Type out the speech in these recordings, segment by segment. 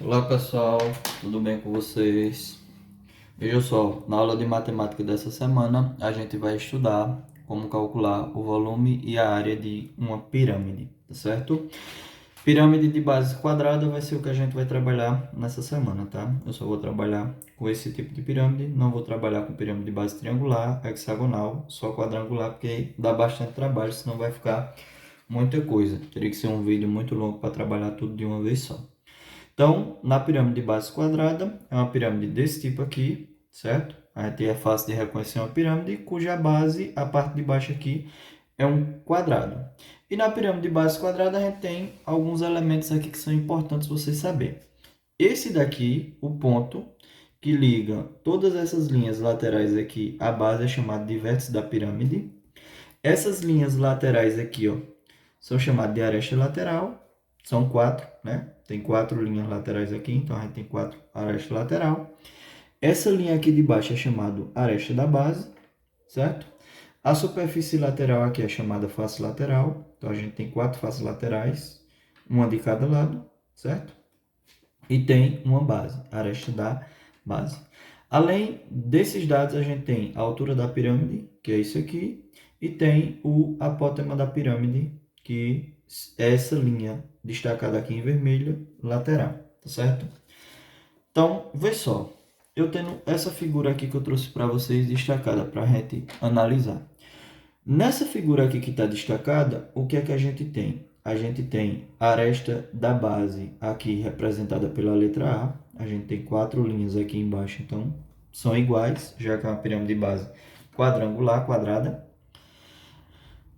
Olá pessoal, tudo bem com vocês? Veja só, na aula de matemática dessa semana a gente vai estudar como calcular o volume e a área de uma pirâmide, tá certo? Pirâmide de base quadrada vai ser o que a gente vai trabalhar nessa semana, tá? Eu só vou trabalhar com esse tipo de pirâmide, não vou trabalhar com pirâmide de base triangular, hexagonal, só quadrangular, porque dá bastante trabalho, senão vai ficar muita coisa. Teria que ser um vídeo muito longo para trabalhar tudo de uma vez só. Então, na pirâmide de base quadrada, é uma pirâmide desse tipo aqui, certo? A gente é fácil de reconhecer uma pirâmide cuja base, a parte de baixo aqui, é um quadrado. E na pirâmide de base quadrada, a gente tem alguns elementos aqui que são importantes você saber. Esse daqui, o ponto que liga todas essas linhas laterais aqui à base, é chamado de vértice da pirâmide. Essas linhas laterais aqui, ó, são chamadas de aresta lateral. São quatro, né? Tem quatro linhas laterais aqui, então a gente tem quatro arestas lateral. Essa linha aqui de baixo é chamada aresta da base, certo? A superfície lateral aqui é chamada face lateral. Então a gente tem quatro faces laterais, uma de cada lado, certo? E tem uma base, aresta da base. Além desses dados, a gente tem a altura da pirâmide, que é isso aqui, e tem o apótema da pirâmide, que é essa linha destacada aqui em vermelho, lateral, tá certo? Então, vê só, eu tenho essa figura aqui que eu trouxe para vocês destacada para a gente analisar. Nessa figura aqui que está destacada, o que é que a gente tem? A gente tem a aresta da base aqui representada pela letra A. A gente tem quatro linhas aqui embaixo, então são iguais, já que é uma pirâmide de base quadrangular, quadrada.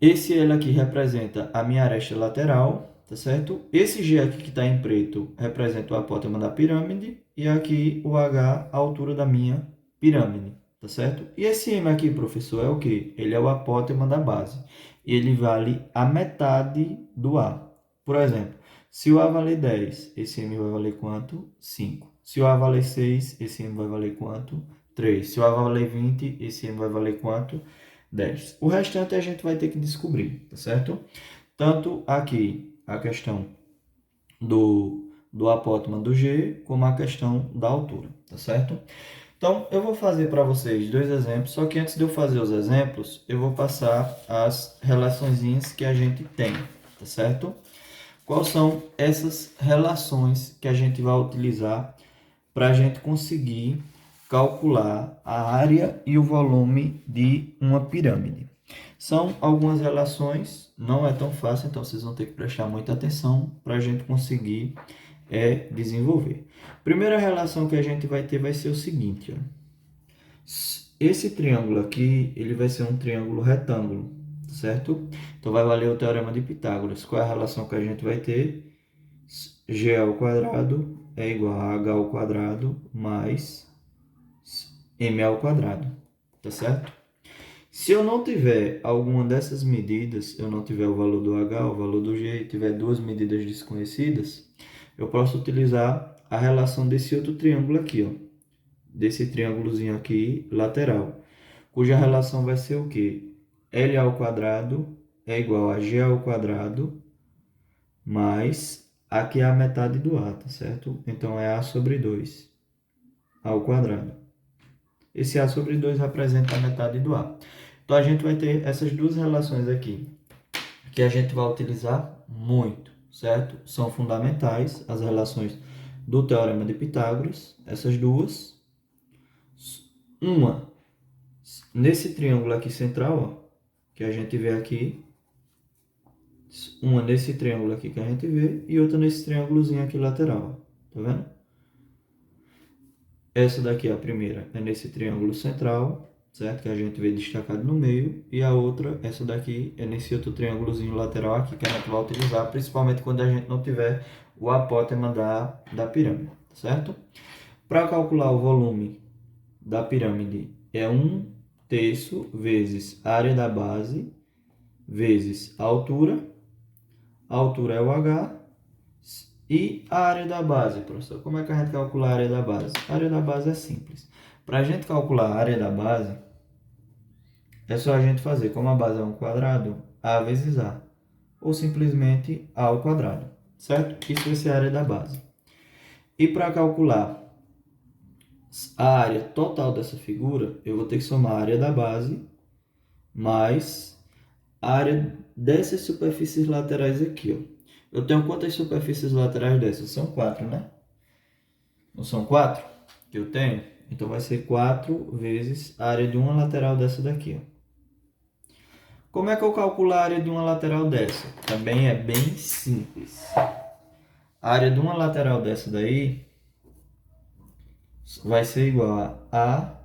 Esse L aqui representa a minha aresta lateral, tá certo? Esse G aqui que está em preto representa o apótema da pirâmide. E aqui o H, a altura da minha pirâmide, tá certo? E esse M aqui, professor, é o quê? Ele é o apótema da base. Ele vale a metade do A. Por exemplo, se o A valer 10, esse M vai valer quanto? 5. Se o A valer 6, esse M vai valer quanto? 3. Se o A valer 20, esse M vai valer quanto? 10. O restante a gente vai ter que descobrir, tá certo? Tanto aqui a questão do apótema do G, como a questão da altura, tá certo? Então, eu vou fazer para vocês dois exemplos, só que antes de eu fazer os exemplos, eu vou passar as relaçõezinhas que a gente tem, tá certo? Quais são essas relações que a gente vai utilizar para a gente conseguir calcular a área e o volume de uma pirâmide? São algumas relações, não é tão fácil, então vocês vão ter que prestar muita atenção para a gente conseguir desenvolver. Primeira relação que a gente vai ter vai ser o seguinte, ó. Esse triângulo aqui, ele vai ser um triângulo retângulo, certo? Então vai valer o teorema de Pitágoras. Qual é a relação que a gente vai ter? G ao quadrado é igual a H ao quadrado mais M ao quadrado, tá certo? Se eu não tiver alguma dessas medidas, eu não tiver o valor do H, o valor do G, e tiver duas medidas desconhecidas, eu posso utilizar a relação desse outro triângulo aqui, ó, desse triângulozinho aqui, lateral, cuja relação vai ser o quê? L ao quadrado é igual a G ao quadrado mais aqui é a metade do A, tá certo? Então é A sobre 2 ao quadrado. Esse A sobre 2 representa a metade do A. Então, a gente vai ter essas duas relações aqui, que a gente vai utilizar muito, certo? São fundamentais as relações do Teorema de Pitágoras, essas duas. Uma, nesse triângulo aqui central, ó, que a gente vê aqui. Uma nesse triângulo aqui que a gente vê, e outra nesse triângulozinho aqui lateral, ó. Tá vendo? Essa daqui, a primeira, é nesse triângulo central, certo? Que a gente vê destacado no meio. E a outra, essa daqui, é nesse outro triângulozinho lateral aqui que a gente vai utilizar, principalmente quando a gente não tiver o apótema da pirâmide, certo? Para calcular o volume da pirâmide, é 1/3 vezes a área da base vezes a altura. A altura é o H. E a área da base, professor? Como é que a gente calcula a área da base? A área da base é simples. Para a gente calcular a área da base, é só a gente fazer, como a base é um quadrado, A vezes A. Ou simplesmente A ao quadrado, certo? Isso vai ser a área da base. E para calcular a área total dessa figura, eu vou ter que somar a área da base mais a área dessas superfícies laterais aqui, ó. Eu tenho quantas superfícies laterais dessas? São 4, né? Não são 4 que eu tenho? Então vai ser 4 vezes a área de uma lateral dessa daqui, ó. Como é que eu calculo a área de uma lateral dessa? Também é bem simples. A área de uma lateral dessa daí vai ser igual a A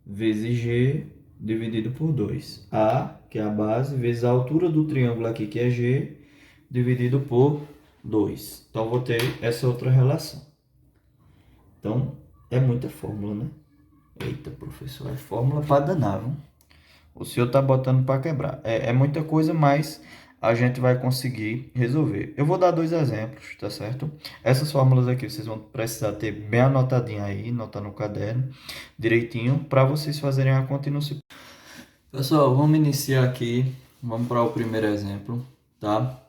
vezes G dividido por 2. A, que é a base, vezes a altura do triângulo aqui, que é G, dividido por 2. Então, vou ter essa outra relação. Então, é muita fórmula, né? Eita, professor, é fórmula para danar, viu? O senhor tá botando para quebrar. É muita coisa, mas a gente vai conseguir resolver. Eu vou dar 2 exemplos, tá certo? Essas fórmulas aqui vocês vão precisar ter bem anotadinho aí, anotar no caderno, direitinho, para vocês fazerem a conta e não se... Pessoal, vamos iniciar aqui. Vamos para o primeiro exemplo, tá?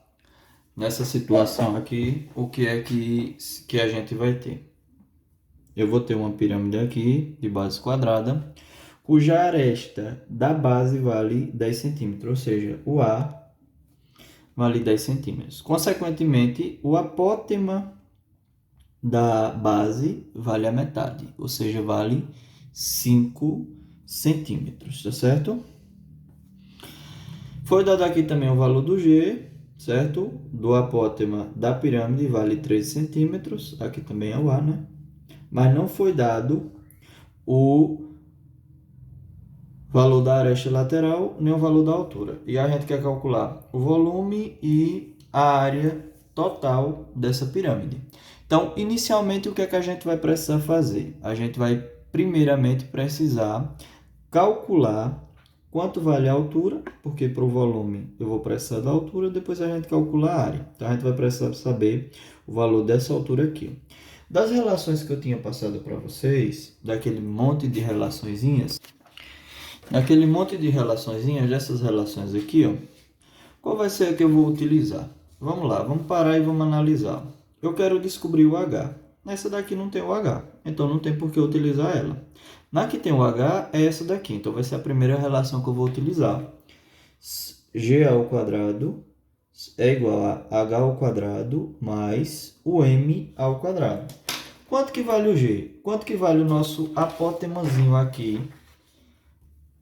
Nessa situação aqui, o que é que a gente vai ter? Eu vou ter uma pirâmide aqui, de base quadrada, cuja aresta da base vale 10 centímetros, ou seja, o A vale 10 centímetros. Consequentemente, o apótema da base vale a metade, ou seja, vale 5 centímetros, tá certo? Foi dado aqui também o valor do G, certo? Do apótema da pirâmide vale 13 centímetros, aqui também é o A, né? Mas não foi dado o valor da aresta lateral, nem o valor da altura. E a gente quer calcular o volume e a área total dessa pirâmide. Então, inicialmente, o que é que a gente vai precisar fazer? A gente vai, primeiramente, precisar calcular quanto vale a altura, porque para o volume eu vou precisar da altura, depois a gente calcula a área. Então, a gente vai precisar saber o valor dessa altura aqui. Das relações que eu tinha passado para vocês, daquele monte de relaçõezinhas, dessas relações aqui, ó, qual vai ser a que eu vou utilizar? Vamos lá, vamos parar e vamos analisar. Eu quero descobrir o H. Nessa daqui não tem o H, então não tem por que utilizar ela. Na que tem o H é essa daqui, então vai ser a primeira relação que eu vou utilizar. G ao quadrado é igual a H ao quadrado mais o M ao quadrado. Quanto que vale o G? Quanto que vale o nosso apótemazinho aqui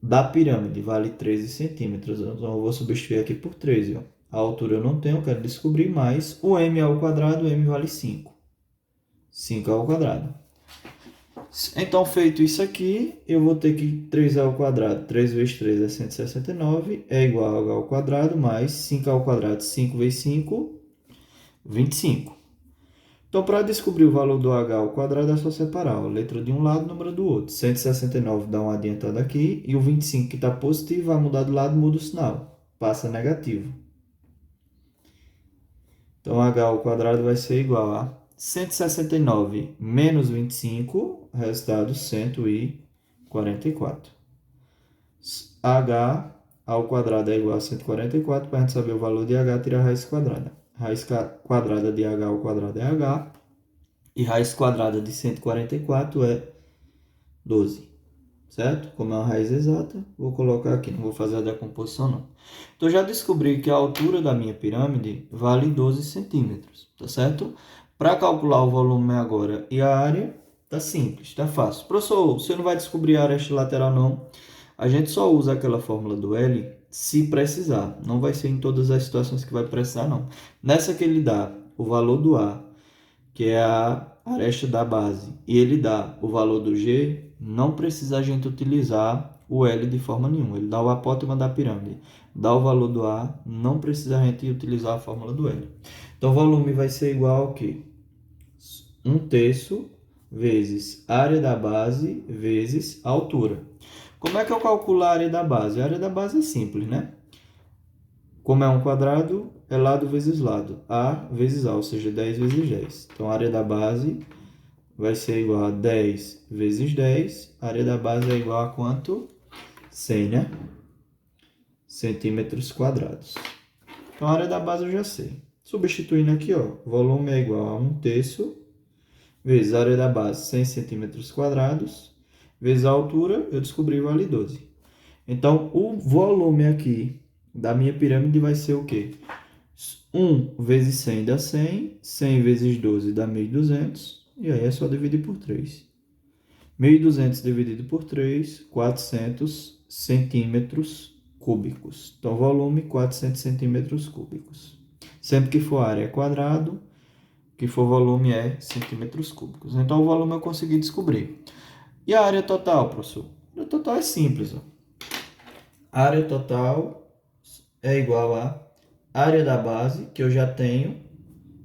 da pirâmide? Vale 13 centímetros. Então, eu vou substituir aqui por 13. Ó. A altura eu não tenho, eu quero descobrir mais. O M ao quadrado, M vale 5. 5 ao quadrado. Então, feito isso aqui, eu vou ter que 3 ao quadrado. 3 vezes 3 é 169, é igual a H ao quadrado, mais 5 ao quadrado. 5 vezes 5, 25. Então, para descobrir o valor do H ao quadrado, é só separar a letra de um lado e o número do outro. 169 dá uma adiantada aqui, e o 25 que está positivo vai mudar de lado, muda o sinal. Passa negativo. Então, H ao quadrado vai ser igual a 169 menos 25, resultado 144. H ao quadrado é igual a 144, para a gente saber o valor de H, tira a raiz quadrada. Raiz quadrada de H ao quadrado é H. E raiz quadrada de 144 é 12. Certo? Como é uma raiz exata, vou colocar aqui. Não vou fazer a decomposição, não. Então, já descobri que a altura da minha pirâmide vale 12 centímetros. Tá certo? Para calcular o volume agora e a área, tá simples, tá fácil. Professor, você não vai descobrir a área lateral, não. A gente só usa aquela fórmula do L se precisar. Não vai ser em todas as situações que vai precisar, não. Nessa que ele dá o valor do A, que é a aresta da base, e ele dá o valor do G, não precisa a gente utilizar o L de forma nenhuma. Ele dá o apótema da pirâmide, dá o valor do A, não precisa a gente utilizar a fórmula do L. Então, o volume vai ser igual ao quê? 1/3 vezes área da base vezes a altura. Como é que eu calculo a área da base? A área da base é simples, né? Como é um quadrado, é lado vezes lado. A vezes A, ou seja, 10 vezes 10. Então, a área da base vai ser igual a 10 vezes 10. A área da base é igual a quanto? 100, né? Centímetros quadrados. Então, a área da base eu já sei. Substituindo aqui, ó, volume é igual a 1/3 vezes a área da base, 100 centímetros quadrados, vezes a altura, eu descobri o vale 12. Então, o volume aqui da minha pirâmide vai ser o quê? 1 vezes 100 dá 100, 100 vezes 12 dá 1.200, e aí é só dividir por 3. 1.200 dividido por 3, 400 centímetros cúbicos. Então, volume, 400 centímetros cúbicos. Sempre que for área é quadrado, que for volume é centímetros cúbicos. Então, o volume eu consegui descobrir. E a área total, professor? A área total é simples. Ó. A área total é igual a área da base, que eu já tenho,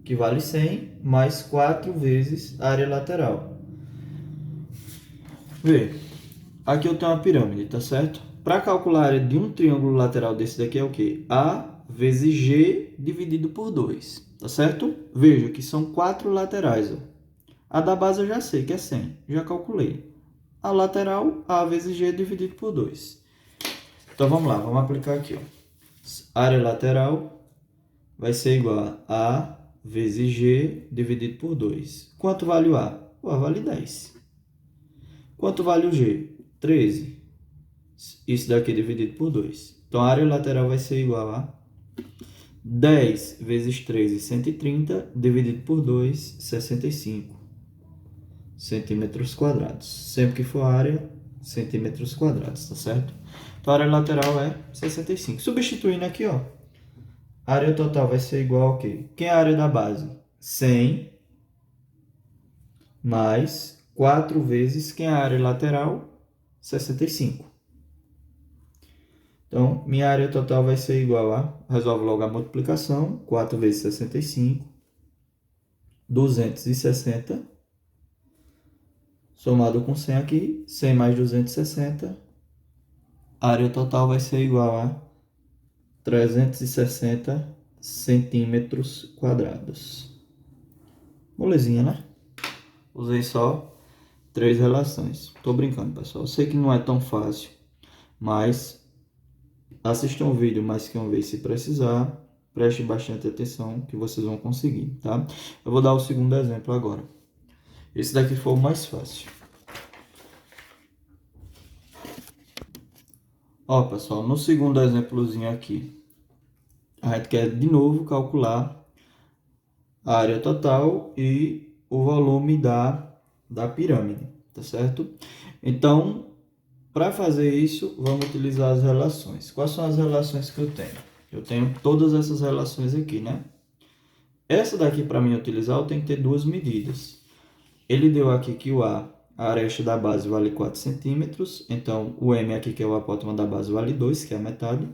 que vale 100, mais 4 vezes a área lateral. Vê, aqui eu tenho uma pirâmide, tá certo? Para calcular a área de um triângulo lateral desse daqui é o quê? A vezes G dividido por 2, tá certo? Veja que são 4 laterais, ó. A da base eu já sei que é 100, já calculei. A lateral, A vezes G dividido por 2. Então, vamos lá, vamos aplicar aqui, ó. Área lateral vai ser igual a A vezes G dividido por 2. Quanto vale o A? O A vale 10. Quanto vale o G? 13. Isso daqui dividido por 2. Então, a área lateral vai ser igual a 10 vezes 13, 130, dividido por 2, 65 centímetros quadrados. Sempre que for área, centímetros quadrados, tá certo? Então, a área lateral é 65. Substituindo aqui, ó, a área total vai ser igual a quê? Quem é a área da base? 100 mais 4 vezes quem é a área lateral? 65. Então, minha área total vai ser igual a, resolve logo a multiplicação, 4 vezes 65, 260, somado com 100 aqui, 100 mais 260, a área total vai ser igual a 360 centímetros quadrados. Molezinha, né? Usei só 3 relações. Tô brincando, pessoal. Eu sei que não é tão fácil, mas assistam o vídeo mais que uma vez se precisar. Preste bastante atenção que vocês vão conseguir, tá? Eu vou dar o segundo exemplo agora. Esse daqui foi o mais fácil. Ó, pessoal, no segundo exemplozinho aqui, a gente quer de novo calcular a área total e o volume da pirâmide, tá certo? Então, para fazer isso, vamos utilizar as relações. Quais são as relações que eu tenho? Eu tenho todas essas relações aqui, né? Essa daqui, para mim utilizar, eu tenho que ter duas medidas. Ele deu aqui que a aresta da base vale 4 centímetros. Então, o M aqui, que é o apótema da base, vale 2, que é a metade.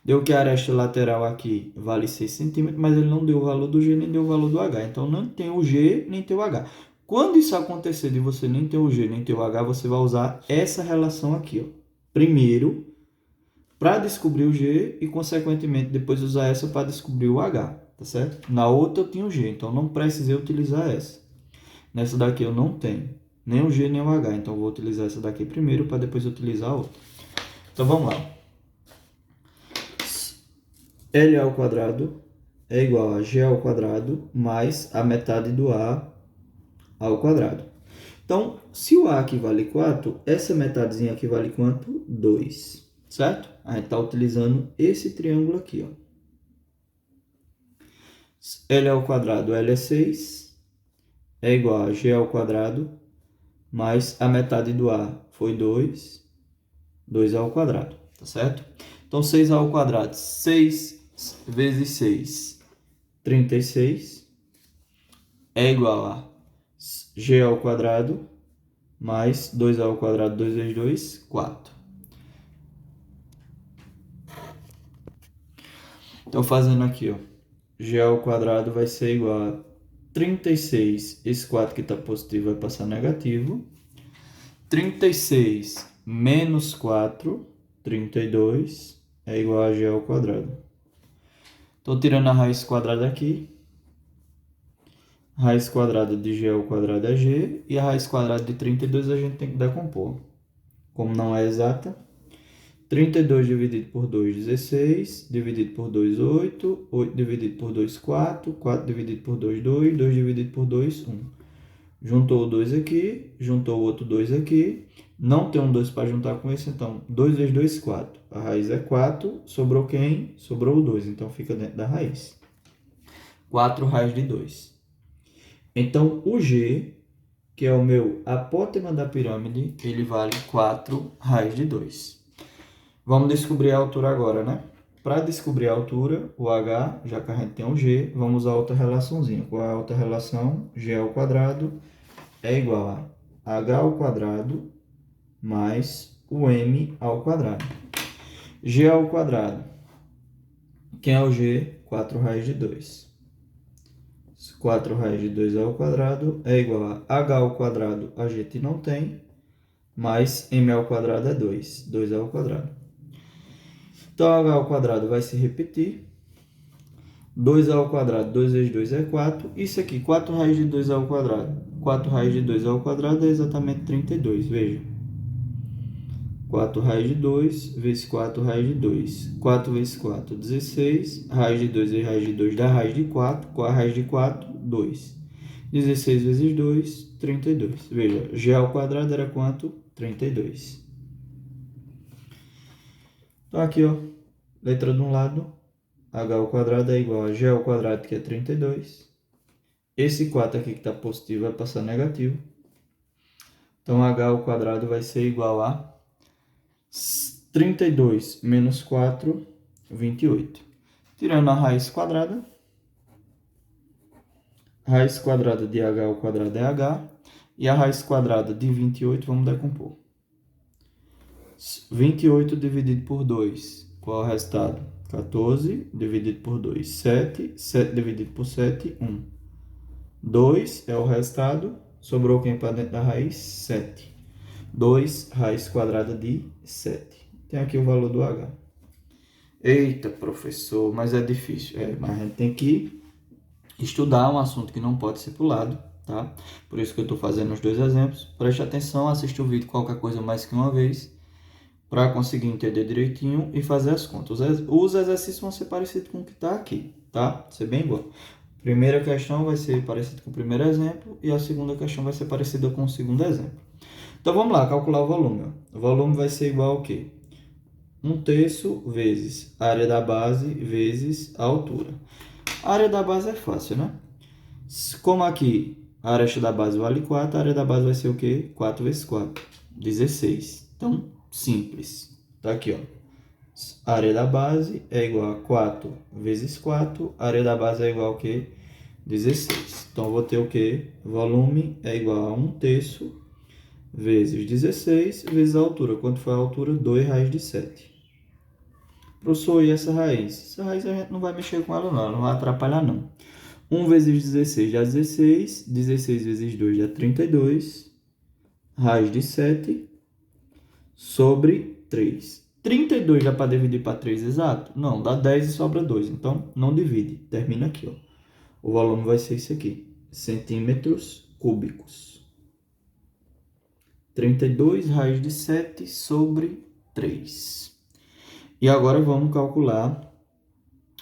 Deu que a aresta lateral aqui vale 6 centímetros, mas ele não deu o valor do G, nem deu o valor do H. Então, não tem o G, nem tem o H. Quando isso acontecer de você nem ter o G, nem ter o H, você vai usar essa relação aqui, ó. Primeiro, para descobrir o G e, consequentemente, depois usar essa para descobrir o H, tá certo? Na outra eu tinha o G, então não precisei utilizar essa. Nessa daqui eu não tenho nem o G nem o H, então eu vou utilizar essa daqui primeiro para depois utilizar a outra. Então vamos lá. L ao quadrado é igual a G ao quadrado mais a metade do A ao quadrado. Então, se o A aqui vale 4, essa metadezinha aqui vale quanto? 2, certo? A gente está utilizando esse triângulo aqui, ó. L ao quadrado, L é 6, é igual a G ao quadrado mais a metade do A foi 2, 2 ao quadrado, tá certo? Então, 6 ao quadrado, 6 vezes 6, 36, é igual a G ao quadrado mais 2 ao quadrado, 2 vezes 2, 4. Então, fazendo aqui, ó, G ao quadrado vai ser igual a 36, esse 4 que está positivo vai passar negativo. 36 menos 4, 32, é igual a G ao quadrado. Estou tirando a raiz quadrada aqui. Raiz quadrada de G ao quadrado é G, e a raiz quadrada de 32 a gente tem que decompor. Como não é exata, 32 dividido por 2, 16, dividido por 2, 8, 8 dividido por 2, 4, 4 dividido por 2, 2, 2 dividido por 2, 1. Juntou o 2 aqui, juntou o outro 2 aqui. Não tem um 2 para juntar com esse, então 2 vezes 2, 4. A raiz é 4, sobrou quem? Sobrou o 2, então fica dentro da raiz. 4 raiz de 2. Então, o G, que é o meu apótema da pirâmide, ele vale 4 raiz de 2. Vamos descobrir a altura agora, né? Para descobrir a altura, o H, já que a gente tem o G, vamos usar outra relaçãozinha. Qual é a outra relação? G ao quadrado é igual a H ao quadrado mais o M ao quadrado. G ao quadrado. Quem é o G? 4 raiz de 2. 4 raiz de 2 ao quadrado é igual a H ao quadrado, a gente não tem, mais M ao quadrado é 2. 2 ao quadrado. Então, H ao quadrado vai se repetir. 2 ao quadrado, 2 vezes 2 é 4. Isso aqui, 4 raiz de 2 ao quadrado. 4 raiz de 2 ao quadrado é exatamente 32, veja. 4 raiz de 2 vezes 4 raiz de 2. 4 vezes 4, 16. Raiz de 2 vezes raiz de 2 dá raiz de 4. Qual a raiz de 4? 2. 16 vezes 2, 32. Veja, G ao quadrado era quanto? 32. Então, aqui, ó, letra de um lado, H ao quadrado é igual a G ao quadrado, que é 32. Esse 4 aqui que está positivo vai passar negativo. Então, H ao quadrado vai ser igual a 32 menos 4, 28. Tirando a raiz quadrada de H ao quadrado é H. E a raiz quadrada de 28, vamos decompor. 28 dividido por 2. Qual é o resultado? 14 dividido por 2, 7. 7 dividido por 7, 1. 2 é o resultado. Sobrou quem para dentro da raiz? 7. 2 raiz quadrada de 7. Tem aqui o valor do H. Eita, professor, mas é difícil. Mas a gente tem que estudar um assunto que não pode ser pulado, tá? Por isso que eu estou fazendo os dois exemplos. Preste atenção, assiste o vídeo qualquer coisa mais que uma vez, para conseguir entender direitinho e fazer as contas. Os exercícios vão ser parecidos com o que está aqui, tá? Vai ser bem igual. Primeira questão vai ser parecida com o primeiro exemplo e a segunda questão vai ser parecida com o segundo exemplo. Então, vamos lá, calcular o volume. O volume vai ser igual ao quê? 1/3 vezes a área da base vezes a altura. A área da base é fácil, né? Como aqui a área da base vale 4, a área da base vai ser o quê? 4 vezes 4, 16. Então, simples. Tá aqui, ó. A área da base é igual a 4 vezes 4. A área da base é igual ao quê? 16. Então, eu vou ter o quê? Volume é igual a 1/3 vezes 16 vezes a altura. Quanto foi a altura? 2 raiz de 7. Professor, e essa raiz? Essa raiz a gente não vai mexer com ela não vai atrapalhar não. 1 vezes 16 dá 16. 16 vezes 2 dá 32. Raiz de 7 sobre 3. 32 dá para dividir para 3 exato? Não, dá 10 e sobra 2. Então, não divide. Termina aqui, ó. O volume vai ser isso aqui. Centímetros cúbicos. 32 raiz de 7 sobre 3. E agora vamos calcular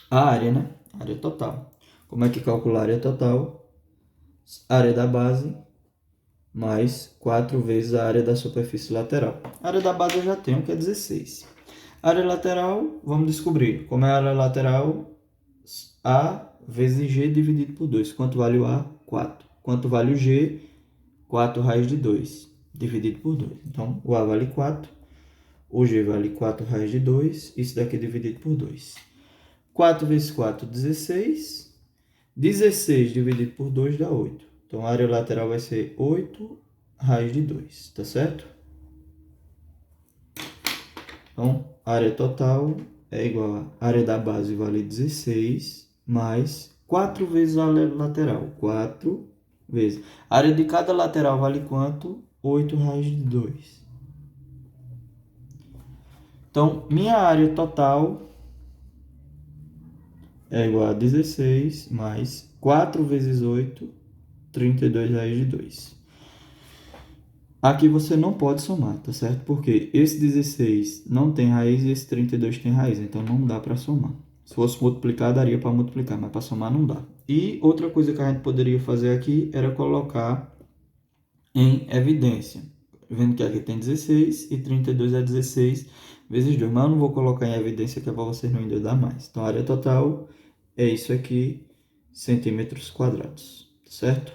a área, né? A área total. Como é que calcula a área total? Área da base mais 4 vezes a área da superfície lateral. A área da base eu já tenho, que é 16. A área lateral, vamos descobrir. Como é a área lateral? A vezes G dividido por 2. Quanto vale o A? 4. Quanto vale o G? 4 raiz de 2 dividido por 2. Então, o A vale 4. O G vale 4 raiz de 2. Isso daqui é dividido por 2. 4 vezes 4, 16. 16 dividido por 2 dá 8. Então, a área lateral vai ser 8 raiz de 2, tá certo? Então, a área total é igual a área da base vale 16 mais 4 vezes a área lateral. 4 vezes. A área de cada lateral vale quanto? 8 raiz de 2. Então, minha área total é igual a 16 mais 4 vezes 8, 32 raiz de 2. Aqui você não pode somar, tá certo? Porque esse 16 não tem raiz e esse 32 tem raiz, então não dá para somar. Se fosse multiplicar, daria para multiplicar, mas para somar não dá. E outra coisa que a gente poderia fazer aqui era colocar em evidência. Vendo que aqui tem 16 e 32 é 16 vezes 2. Mas eu não vou colocar em evidência que é para vocês não endoidar mais. Então, a área total é isso aqui, centímetros quadrados, certo?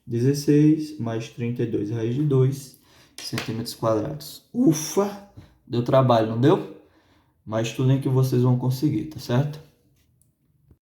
16 mais 32 raiz de 2 centímetros quadrados. Ufa! Deu trabalho, não deu? Mas tudo em que vocês vão conseguir, tá certo?